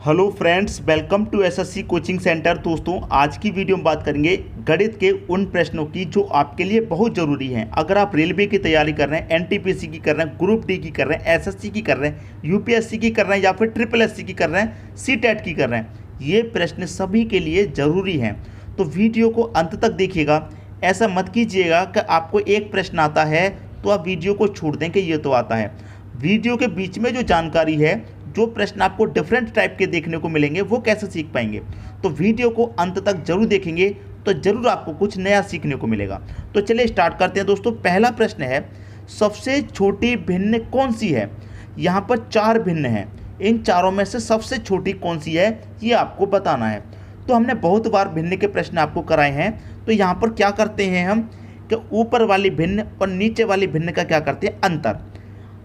Hello friends, welcome to SSC coaching centre. दोस्तों, आज की वीडियो में बात करेंगे गणित के उन प्रश्नों की जो आपके लिए बहुत ज़रूरी हैं। अगर आप रेलवे की तैयारी कर रहे हैं, एनटीपीसी की कर रहे हैं, ग्रुप डी की कर रहे हैं, एसएससी की कर रहे हैं, यूपीएससी की कर रहे हैं या फिर ट्रिपल एससी की कर रहे हैं, सीटेट की कर रहे हैं, ये प्रश्न सभी के लिए ज़रूरी हैं। तो वीडियो को अंत तक देखिएगा। ऐसा मत कीजिएगा कि आपको एक प्रश्न आता है तो आप वीडियो को छोड़ दें कि ये तो आता है। वीडियो के बीच में जो जानकारी है, जो प्रश्न आपको डिफरेंट टाइप के देखने को मिलेंगे, वो कैसे सीख पाएंगे। तो वीडियो को अंत तक जरूर देखेंगे तो जरूर आपको कुछ नया सीखने को मिलेगा। तो चलिए स्टार्ट करते हैं दोस्तों। पहला प्रश्न है, सबसे छोटी भिन्न कौन सी है। यहाँ पर चार भिन्न हैं, इन चारों में से सबसे छोटी कौन सी है ये आपको बताना है। तो हमने बहुत बार भिन्न के प्रश्न आपको कराए हैं। तो यहाँ पर क्या करते हैं हम कि ऊपर वाली भिन्न और नीचे वाली भिन्न का क्या करते हैं, अंतर।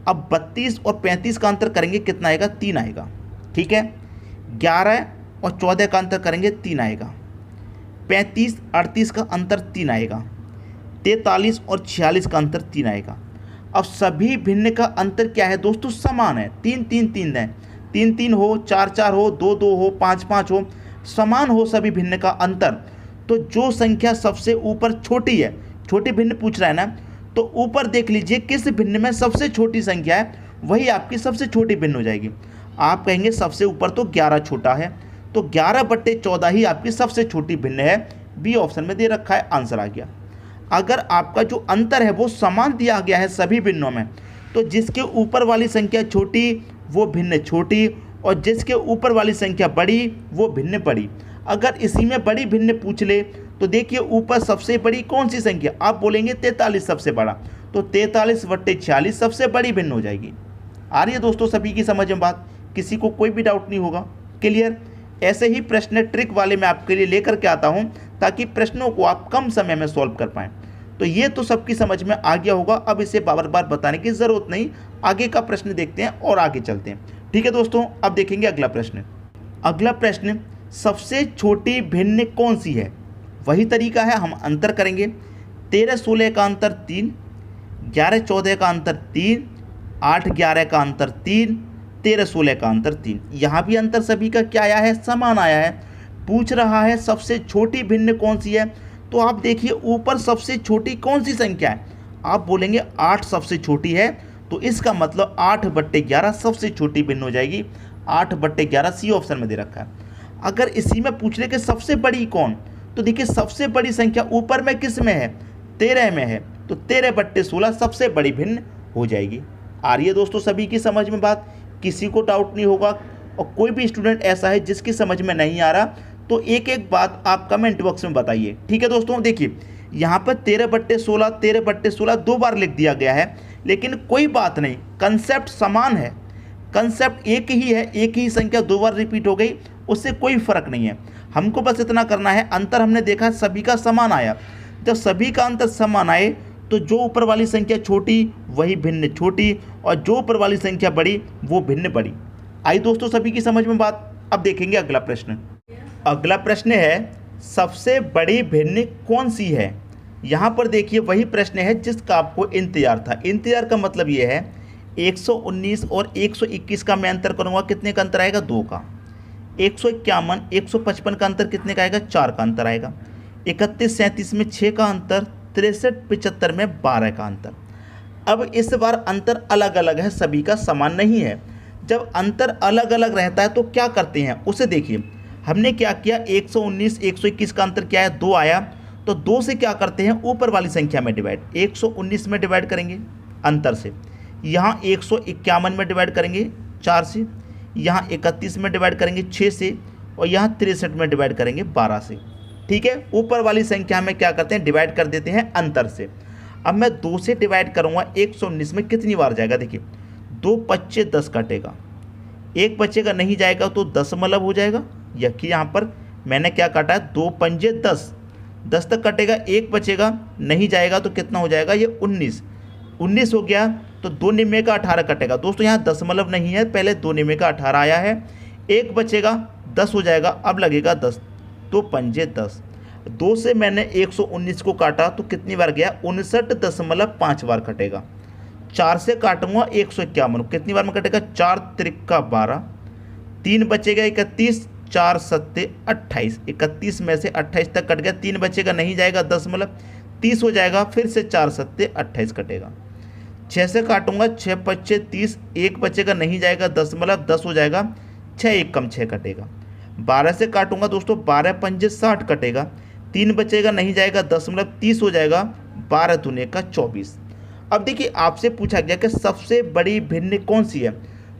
अब 32 और 35 का अंतर करेंगे, कितना आएगा, 3 आएगा। ठीक है। 11 और 14 का अंतर करेंगे, 3 आएगा। 35 38 का अंतर 3 आएगा। 43 और 46 का अंतर 3 आएगा। अब सभी भिन्न का अंतर क्या है दोस्तों, समान है। 3 3 3 है, 3 3 हो, 4 4 हो, 2 2 हो, 5 5 हो, समान हो सभी भिन्न का अंतर। तो जो संख्या सबसे ऊपर छोटी है, छोटी भिन्न पूछ रहा है ना, तो ऊपर देख लीजिए किस भिन्न में सबसे छोटी संख्या है, वही आपकी सबसे छोटी भिन्न हो जाएगी। आप कहेंगे सबसे ऊपर तो 11 छोटा है, तो 11/14 ही आपकी सबसे छोटी भिन्न है। बी ऑप्शन में दे रखा है, आंसर आ गया। अगर आपका जो अंतर है वो समान दिया गया है सभी भिन्नों में, तो जिसके ऊपर वाली संख्या छोटी वो भिन्न छोटी, और जिसके ऊपर वाली संख्या बड़ी वो भिन्न बड़ी। अगर इसी में बड़ी भिन्न पूछ ले तो देखिए ऊपर सबसे बड़ी कौन सी संख्या, आप बोलेंगे 43 सबसे बड़ा, तो 43/46 सबसे बड़ी भिन्न हो जाएगी। आ रही है दोस्तों सभी की समझ में बात, किसी को कोई भी डाउट नहीं होगा, क्लियर। ऐसे ही प्रश्न ट्रिक वाले मैं आपके लिए लेकर के आता हूं ताकि प्रश्नों को आप कम समय में सॉल्व कर पाएं। तो ये तो सबकी समझ में आ गया होगा, अब इसे बार बार बताने की ज़रूरत नहीं। आगे का प्रश्न देखते हैं और आगे चलते हैं। ठीक है दोस्तों, अब देखेंगे अगला प्रश्न। अगला प्रश्न, सबसे छोटी भिन्न कौन सी है। वही तरीका है, हम अंतर करेंगे। 13-16 का अंतर 3, 11-14 का अंतर 3, 8-11 का अंतर 3, 13-16 का अंतर 3। यहाँ भी अंतर सभी का क्या आया है, समान आया है। पूछ रहा है सबसे छोटी भिन्न कौन सी है, तो आप देखिए ऊपर सबसे छोटी कौन सी संख्या है, आप बोलेंगे 8 सबसे छोटी है, तो इसका मतलब 8/11 सबसे छोटी भिन्न हो जाएगी। 8/11 सी ऑप्शन में दे रखा है। अगर इसी में पूछ ले कि सबसे बड़ी कौन, तो देखिए सबसे बड़ी संख्या ऊपर में किस में है, 13 में है, तो 13/16 सबसे बड़ी भिन्न हो जाएगी। आ रही है दोस्तों सभी की समझ में बात, किसी को डाउट नहीं होगा। और कोई भी स्टूडेंट ऐसा है जिसकी समझ में नहीं आ रहा, तो एक एक बात आप कमेंट बॉक्स में बताइए। ठीक है दोस्तों, देखिए यहाँ पर 13/16 दो बार लिख दिया गया है, लेकिन कोई बात नहीं, कंसेप्ट समान है, कंसेप्ट एक ही है। एक ही संख्या दो बार रिपीट हो गई, उससे कोई फर्क नहीं है। हमको बस इतना करना है, अंतर हमने देखा सभी का समान आया। जब सभी का अंतर समान आए तो जो ऊपर वाली संख्या छोटी वही भिन्न छोटी, और जो ऊपर वाली संख्या बड़ी वो भिन्न बड़ी। आई दोस्तों सभी की समझ में बात। अब देखेंगे अगला प्रश्न। अगला प्रश्न है, सबसे बड़ी भिन्न कौन सी है। यहाँ पर देखिए वही प्रश्न है जिसका आपको इंतजार था। इंतजार का मतलब ये है, 119 और 121 का मैं अंतर करूँगा, कितने का अंतर आएगा, 2 का। 151 155 का अंतर कितने का आएगा, 4 का अंतर आएगा। 31 37 में 6 का अंतर, 63 75 में 12 का अंतर। अब इस बार अंतर अलग अलग है, सभी का समान नहीं है। जब अंतर अलग अलग रहता है तो क्या करते हैं उसे देखिए। हमने क्या किया, 119 121 का अंतर क्या है, 2 आया, तो 2 से क्या करते हैं, ऊपर वाली संख्या में डिवाइड, 119 में डिवाइड करेंगे अंतर से। यहाँ 151 में डिवाइड करेंगे 4 से, यहाँ 31 में डिवाइड करेंगे 6 से, और यहाँ 63 में डिवाइड करेंगे 12 से। ठीक है, ऊपर वाली संख्या में क्या करते हैं, डिवाइड कर देते हैं अंतर से। अब मैं 2 से डिवाइड करूँगा 119 में, कितनी बार जाएगा, देखिए 2 5 10 कटेगा, 1 बचेगा, नहीं जाएगा तो दशमलव हो जाएगा। यही यहाँ पर मैंने क्या काटा है, 2 5 10, 10 तक कटेगा, 1 बचेगा, नहीं जाएगा तो कितना हो जाएगा, ये 19 हो गया। तो 2 निम्मे का 18 कटेगा। दोस्तों यहाँ दशमलव नहीं है, पहले 2 निम्मे का 18 आया है, 1 बचेगा, 10 हो जाएगा, अब लगेगा 10, 2 5 10। 2 से मैंने 119 को काटा तो कितनी बार गया, 59.5 बार कटेगा। 4 से काटूंगा 151, कितनी बार में कटेगा, 4 त्रिक का 12, 3 बचेगा 31, 4 सत्ते 28, 31 में से 28 तक कट गया, 3 बचेगा नहीं जाएगा 10 मतलब 30 हो जाएगा, फिर से 4 सत्ते 28 कटेगा। 6 से काटूंगा 6 पच्चे 30, 1 बचेगा नहीं जाएगा 10 मतलब 10 हो जाएगा, 6 1 कम 6 कटेगा। 12 से काटूंगा दोस्तों 12 पंजे 60 कटेगा, 3 बचेगा नहीं जाएगा 10 मतलब 30 हो जाएगा, 12 दूने का 24। अब देखिए आपसे पूछा गया कि सबसे बड़ी भिन्न कौन सी है,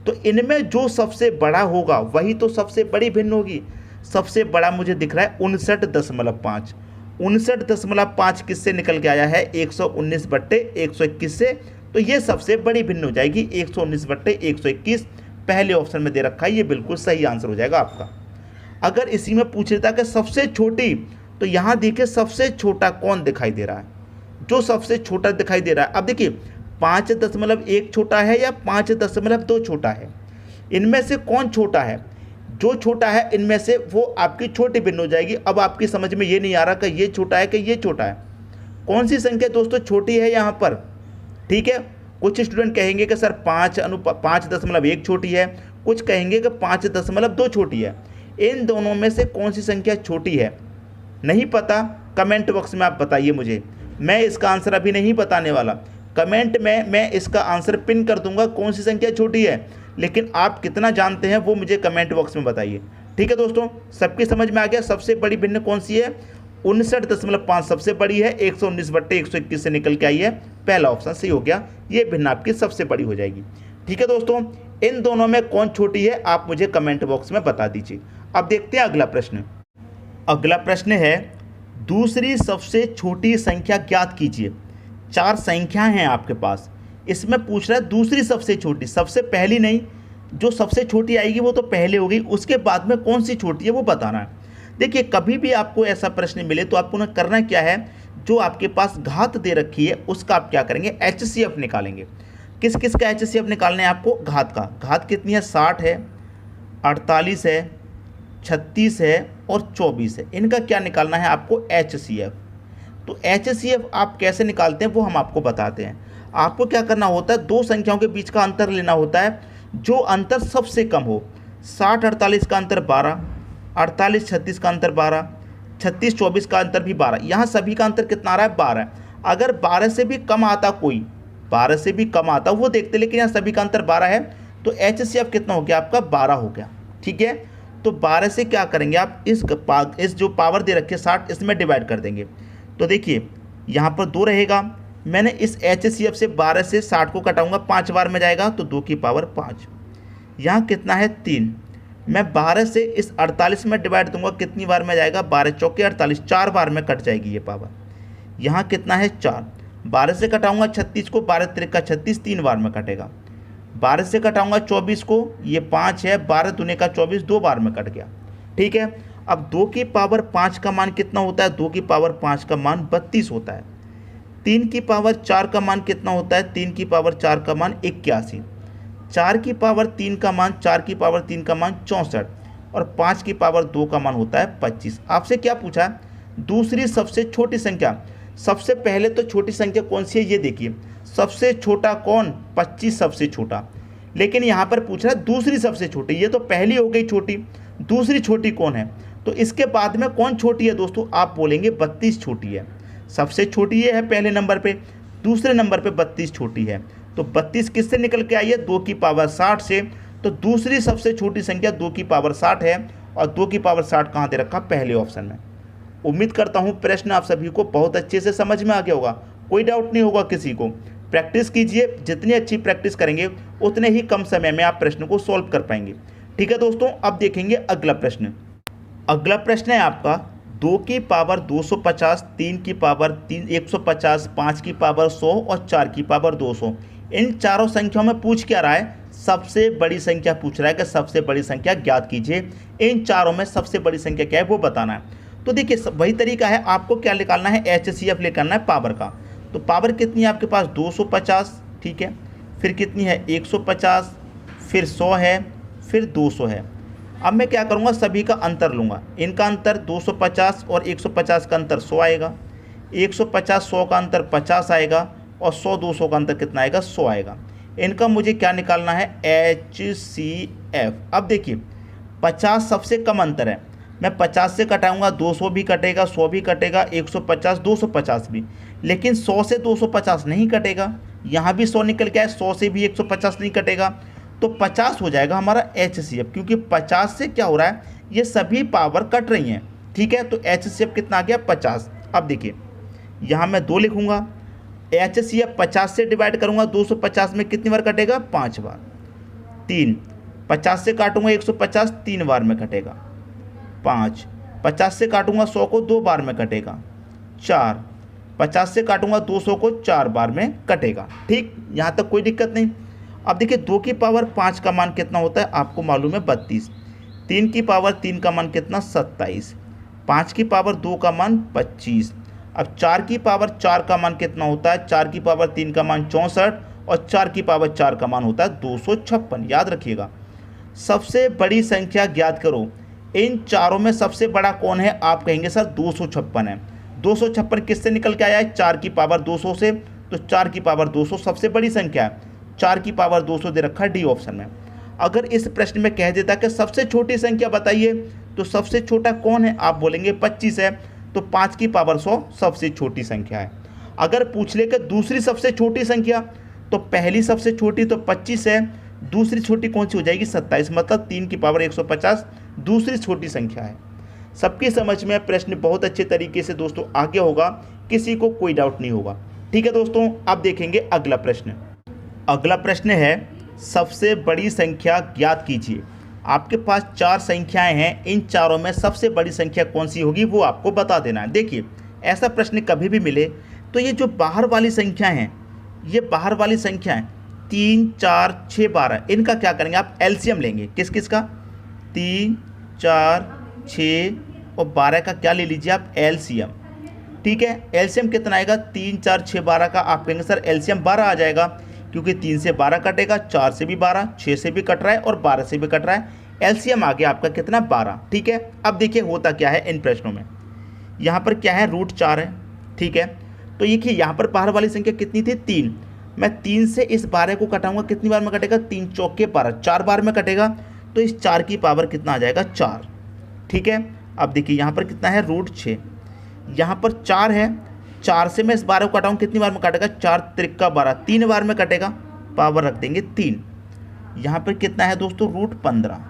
तो इनमें जो सबसे बड़ा होगा वही तो सबसे बड़ी भिन्न होगी। सबसे बड़ा मुझे दिख रहा है 59.5, 59.5 किससे निकल के आया है 119/121 से, तो ये सबसे बड़ी भिन्न हो जाएगी 119/121, पहले ऑप्शन में दे रखा है, ये बिल्कुल सही आंसर हो जाएगा आपका। अगर इसी में पूछ लेता कि सबसे छोटी, तो यहाँ देखिए सबसे छोटा कौन दिखाई दे रहा है, जो सबसे छोटा दिखाई दे रहा है। अब देखिए 5.1 छोटा है या 5.2 छोटा है, इनमें से कौन छोटा है, जो छोटा है इनमें से वो आपकी छोटी भिन्न हो जाएगी। अब आपकी समझ में ये नहीं आ रहा कि ये छोटा है कि ये छोटा है, कौन सी संख्या दोस्तों छोटी है यहाँ पर, ठीक है। कुछ स्टूडेंट कहेंगे कि सर 5.1 छोटी है, कुछ कहेंगे कि 5.2 छोटी है। इन दोनों में से कौन सी संख्या छोटी है, नहीं पता, कमेंट बॉक्स में आप बताइए मुझे। मैं इसका आंसर अभी नहीं बताने वाला, कमेंट में मैं इसका आंसर पिन कर दूंगा कौन सी संख्या छोटी है, लेकिन आप कितना जानते हैं वो मुझे कमेंट बॉक्स में बताइए, ठीक है दोस्तों। सबकी समझ में आ गया सबसे बड़ी भिन्न कौन सी है, 59.5 सबसे बड़ी है, 119/121 से निकल के आई है, पहला ऑप्शन सही हो गया, ये भिन्न आपकी सबसे बड़ी हो जाएगी, ठीक है दोस्तों। इन दोनों में कौन छोटी है आप मुझे कमेंट बॉक्स में बता दीजिए। अब देखते हैं अगला प्रश्न। अगला प्रश्न है दूसरी सबसे छोटी संख्या ज्ञात कीजिए। 4 संख्याएं हैं आपके पास, इसमें पूछ रहा है दूसरी सबसे छोटी, सबसे पहली नहीं, जो सबसे छोटी आएगी वो तो पहले होगी, उसके बाद में कौन सी छोटी है वो बताना है। देखिए कभी भी आपको ऐसा प्रश्न मिले तो आपको ना करना क्या है, जो आपके पास घात दे रखी है उसका आप क्या करेंगे, HCF निकालेंगे। किस किस का HCF निकालना है आपको, घात का। घात कितनी है, 60 है, 48 है, 36 है और 24 है, इनका क्या निकालना है आपको, HCF। तो HCF आप कैसे निकालते हैं वो हम आपको बताते हैं। आपको क्या करना होता है, 2 संख्याओं के बीच का अंतर लेना होता है, जो अंतर सबसे कम हो। 60-48 का अंतर 12, 48-36 का अंतर 12, 36-24 का अंतर भी 12, यहाँ सभी का अंतर कितना आ रहा है, 12। अगर 12 से भी कम आता, कोई 12 से भी कम आता वो देखते, लेकिन यहाँ सभी का अंतर 12 है, तो HCF कितना हो गया आपका, 12 हो गया, ठीक है। तो 12 से क्या करेंगे आप, इस जो पावर दे रखे 60 इसमें डिवाइड कर देंगे। तो देखिए यहाँ पर 2 रहेगा, मैंने इस HCF से 12 से 60 को कटाऊंगा, 5 बार में जाएगा तो 2 की पावर 5, यहाँ कितना है 3, मैं 12 से इस 48 में डिवाइड दूंगा, कितनी बार में जाएगा, 12 चौके 48, 4 बार में कट जाएगी ये पावर, यहाँ कितना है 4, 12 से कटाऊंगा 36 को, 12 त्रिका 36, 3 बार में कटेगा। 12 से कटाऊंगा 24 को, ये 5 है, 12 दूने का 24, 2 बार में कट गया, ठीक है। अब 2 की पावर 5 का मान कितना होता है, 2 की पावर 5 का मान 32 होता है। 3 की पावर 4 का मान कितना होता है, 3 की पावर 4 का मान 81, 4 की पावर 3 का मान, 4 की पावर 3 का मान 64 और 5 की पावर 2 का मान होता है 25। आपसे क्या पूछा है, दूसरी सबसे छोटी संख्या। सबसे पहले तो छोटी संख्या कौन सी है ये देखिए, सबसे छोटा कौन, 25 सबसे छोटा, लेकिन यहाँ पर पूछ रहा है दूसरी सबसे छोटी, ये तो पहली हो गई छोटी, दूसरी छोटी कौन है, तो इसके बाद में कौन छोटी है दोस्तों, आप बोलेंगे 32 छोटी है। सबसे छोटी ये है पहले नंबर पे, दूसरे नंबर पे 32 छोटी है, तो 32 किससे निकल के आई है, 2 की पावर 60 से, तो दूसरी सबसे छोटी संख्या 2 की पावर 60 है, और 2 की पावर 60 कहाँ दे रखा, पहले ऑप्शन में। उम्मीद करता हूँ प्रश्न आप सभी को बहुत अच्छे से समझ में आ गया होगा, कोई डाउट नहीं होगा किसी को। प्रैक्टिस कीजिए, जितनी अच्छी प्रैक्टिस करेंगे उतने ही कम समय में आप प्रश्न को सॉल्व कर पाएंगे, ठीक है दोस्तों। अब देखेंगे अगला प्रश्न। अगला प्रश्न है आपका 2 की पावर 250, 3 की पावर 150, 5 की पावर 100 और 4 की पावर 200। इन चारों संख्याओं में पूछ क्या रहा है, सबसे बड़ी संख्या पूछ रहा है कि सबसे बड़ी संख्या ज्ञात कीजिए। इन चारों में सबसे बड़ी संख्या क्या है वो बताना है। तो देखिए वही तरीका है, आपको क्या निकालना है, HCF निकालना है पावर का। तो पावर कितनी है आपके पास, 250, ठीक है, फिर कितनी है 150, फिर 100 है, फिर 200 है। अब मैं क्या करूँगा, सभी का अंतर लूँगा, इनका अंतर 250 और 150 का अंतर 100 आएगा, 150 100 का अंतर 50 आएगा, और 100 200 का अंतर कितना आएगा, 100 आएगा। इनका मुझे क्या निकालना है, HCF। अब देखिए 50 सबसे कम अंतर है। मैं 50 से घटाऊंगा 200 भी कटेगा, 100 भी कटेगा, 150, 250 भी, लेकिन 100 से 250 नहीं कटेगा। यहाँ भी 100 निकल के आए, 100 से भी 150 नहीं कटेगा, तो 50 हो जाएगा हमारा HCF, क्योंकि 50 से क्या हो रहा है, ये सभी पावर कट रही हैं। ठीक है, तो HCF कितना आ गया 50। अब देखिए यहाँ मैं 2 लिखूंगा, HCF 50 से डिवाइड करूंगा 250 में कितनी बार कटेगा, 5 बार। 3, 50 से काटूंगा 150 3 बार में कटेगा। 5, 50 से काटूंगा 100 को 2 बार में कटेगा। 4, 50 से काटूंगा 200 को 4 बार में कटेगा। ठीक, यहाँ तक कोई दिक्कत नहीं। अब देखिए 2 की पावर 5 का मान कितना होता है, आपको मालूम है 32। 3 की पावर 3 का मान कितना, 27। 5 की पावर 2 का मान 25। अब 4 की पावर 4 का मान कितना होता है, 4 की पावर 3 का मान 64 और 4 की पावर 4 का मान होता है 256। याद रखिएगा, सबसे बड़ी संख्या ज्ञात करो। इन चारों में सबसे बड़ा कौन है, आप कहेंगे सर 256 है। 256 किससे निकल के आया है, 4 की पावर 200 से, तो 4 की पावर 200 सबसे बड़ी संख्या है। 4 की पावर 200 दे रखा है डी ऑप्शन में। अगर इस प्रश्न में कह देता कि सबसे छोटी संख्या बताइए, तो सबसे छोटा कौन है, आप बोलेंगे 25 है, तो 5 की पावर 100 सबसे छोटी संख्या है। अगर पूछ ले कि दूसरी सबसे छोटी संख्या, तो पहली सबसे छोटी तो 25 है, दूसरी छोटी कौन सी हो जाएगी, 27, मतलब 3 की पावर 150 दूसरी छोटी संख्या है। सबकी समझ में प्रश्न बहुत अच्छे तरीके से दोस्तों आगे होगा, किसी को कोई डाउट नहीं होगा। ठीक है दोस्तों, अब देखेंगे अगला प्रश्न। अगला प्रश्न है, सबसे बड़ी संख्या ज्ञात कीजिए। आपके पास 4 संख्याएं हैं, इन चारों में सबसे बड़ी संख्या कौन सी होगी वो आपको बता देना है। देखिए ऐसा प्रश्न कभी भी मिले तो ये जो बाहर वाली संख्या हैं, ये बाहर वाली संख्या है 3, 4, 6, 12, इनका क्या करेंगे आप, एलसीएम लेंगे। किस किस का, 3, 4, 6 और 12 का क्या ले लीजिए आप, एलसीएम। ठीक है, एलसीएम कितना आएगा, 3, 4, 6, 12 का आप कहेंगे सर एलसीएम 12 आ जाएगा, क्योंकि 3 से 12 कटेगा, 4 से भी 12, 6 से भी कट रहा है और 12 से भी कट रहा है। एलसीएम आ गया आपका कितना, 12। ठीक है, अब देखिए होता क्या है इन प्रश्नों में, यहाँ पर क्या है, √4 है। ठीक है, तो देखिए यहाँ पर बाहर वाली संख्या कितनी थी, 3। मैं 3 से इस 12 को कटाऊंगा, कितनी बार में कटेगा, 3 चौके 12, 4 बार में कटेगा, तो इस 4 की पावर कितना आ जाएगा, 4। ठीक है, अब देखिए यहाँ पर कितना है, √6। यहाँ पर 4 है, 4 से मैं इस 12 को कटाऊँ, कितनी बार में कटेगा, 4 त्रिका 12, 3 बार में कटेगा, पावर रख देंगे 3। यहाँ पर कितना है दोस्तों, √15।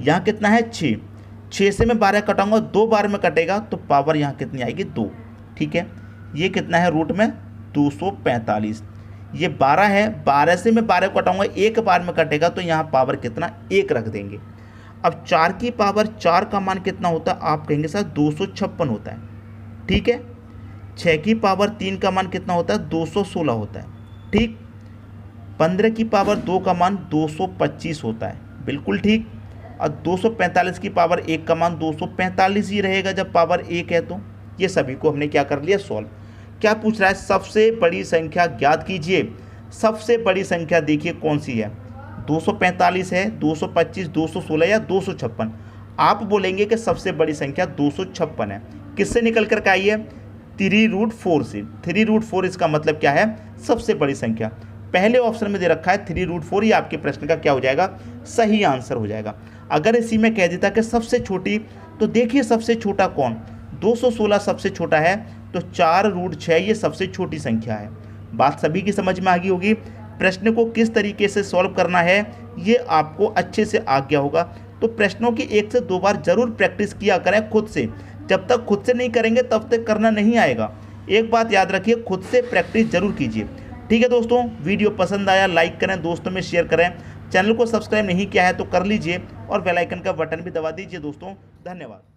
यहाँ कितना है, 6। 6 से मैं 12 कटाऊंगा, 2 बार में कटेगा, तो पावर यहाँ कितनी आएगी, 2। ठीक है, ये कितना है, रूट में 245। ये 12 है, 12 से मैं 12 को कटाऊंगा, 1 बार में कटेगा, तो यहाँ पावर कितना, 1 रख देंगे। अब 4 की पावर 4 का मान कितना होता है, आप कहेंगे सर 256 होता है। ठीक है, 6 की पावर 3 का मान कितना होता है, 216 होता है। ठीक, 15 की पावर 2 का मान 225 होता है, बिल्कुल ठीक। और 245 की पावर 1 का मान 245 ही रहेगा जब पावर 1 है। तो ये सभी को हमने क्या कर लिया, सॉल्व। क्या पूछ रहा है, सबसे बड़ी संख्या ज्ञात कीजिए। सबसे बड़ी संख्या देखिए कौन सी है, 245 है, 225, 216 या 256। आप बोलेंगे कि सबसे बड़ी संख्या 256 है। किससे निकल कर के आई है, 3√4 से। 3√4 इसका मतलब क्या है, सबसे बड़ी संख्या। पहले ऑप्शन में दे रखा है 3√4, ये आपके प्रश्न का क्या हो जाएगा, सही आंसर हो जाएगा। अगर इसी में कह देता कि सबसे छोटी, तो देखिए सबसे छोटा कौन, 216 सबसे छोटा है, तो 4√6 ये सबसे छोटी संख्या है। बात सभी की समझ में आ गई होगी। प्रश्न को किस तरीके से सॉल्व करना है ये आपको अच्छे से आ गया होगा। तो प्रश्नों की 1 से 2 बार जरूर प्रैक्टिस किया करें खुद से। जब तक खुद से नहीं करेंगे तब तक करना नहीं आएगा। एक बात याद रखिए, खुद से प्रैक्टिस जरूर कीजिए। ठीक है दोस्तों, वीडियो पसंद आया लाइक करें, दोस्तों में शेयर करें। चैनल को सब्सक्राइब नहीं किया है तो कर लीजिए और बेल आइकन का बटन भी दबा दीजिए दोस्तों। धन्यवाद।